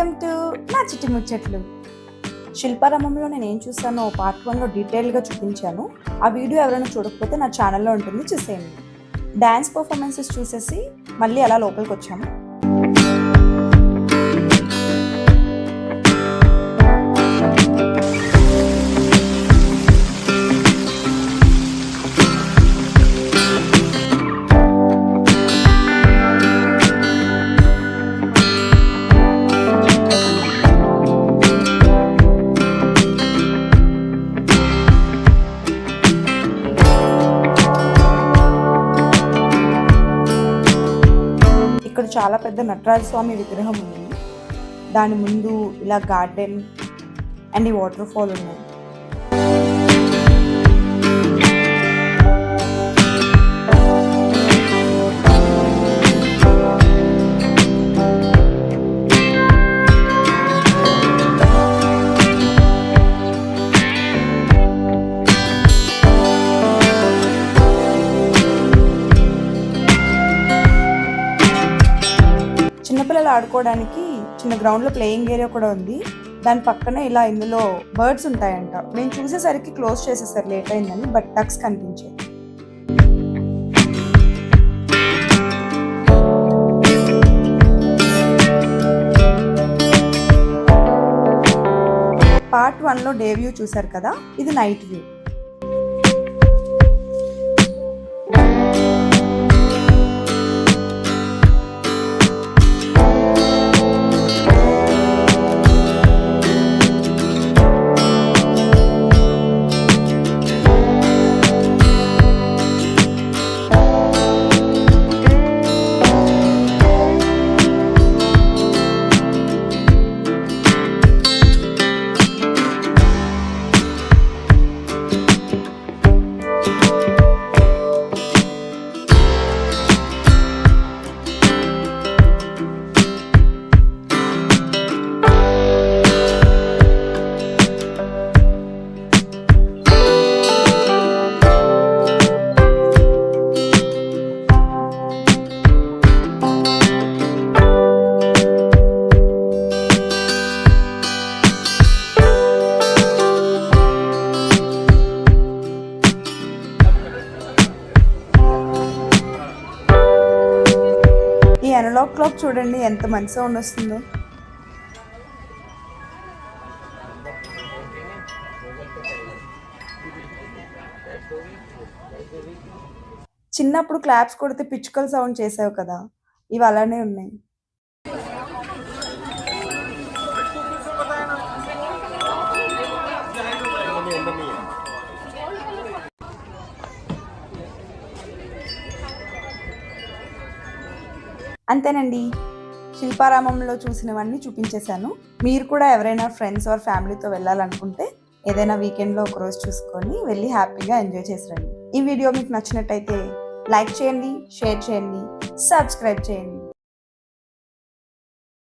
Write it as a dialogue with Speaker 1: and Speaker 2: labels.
Speaker 1: Welcome to నా చిట్టి ముచ్చట్లు. శిల్పారామంలో నేను ఏం చూసానో పార్ట్ 1లో డీటెయిల్గా చూపించాను. ఆ వీడియో ఎవరైనా చూడకపోతే నా ఛానల్లో ఉంటుంది, చూసేయండి. డ్యాన్స్ పర్ఫార్మెన్సెస్ చూసేసి మళ్ళీ అలా లోపలికి వచ్చాము. ఇక్కడ చాలా పెద్ద నటరాజ స్వామి విగ్రహం ఉంది. దాని ముందు ఇలా గార్డెన్ అండ్ ఈ వాటర్ ఫాల్ ఉన్నాయి. చిన్నపిల్లలు ఆడుకోవడానికి చిన్న గ్రౌండ్లో ప్లేయింగ్ ఏరియా కూడా ఉంది. దాని పక్కనే ఇలా ఇందులో బర్డ్స్ ఉంటాయంట. నేను చూసేసరికి క్లోజ్ చేసేసారు లేట్ అయిందని, బట్ డక్స్ కనిపించాయి. పార్ట్ 1లో డే వ్యూ చూసారు కదా, ఇది నైట్ వ్యూ. ఈ అనలాగ్ క్లాక్ చూడండి ఎంత మంచి సౌండ్ వస్తుందో. చిన్నప్పుడు క్లాప్స్ కొడితే పిచ్చుకల సౌండ్ చేసావు కదా, ఇవి అలానే ఉన్నాయి. అంతేనండి, శిల్పారామంలో చూసినవన్నీ చూపించేశాను. మీరు కూడా ఎవరైనా ఫ్రెండ్స్ ఆర్ ఫ్యామిలీతో వెళ్ళాలనుకుంటే ఏదైనా వీకెండ్లో ఒకరోజు చూసుకొని వెళ్ళి హ్యాపీగా ఎంజాయ్ చేసి రండి. ఈ వీడియో మీకు నచ్చినట్టయితే లైక్ చేయండి, షేర్ చేయండి, సబ్స్క్రైబ్ చేయండి.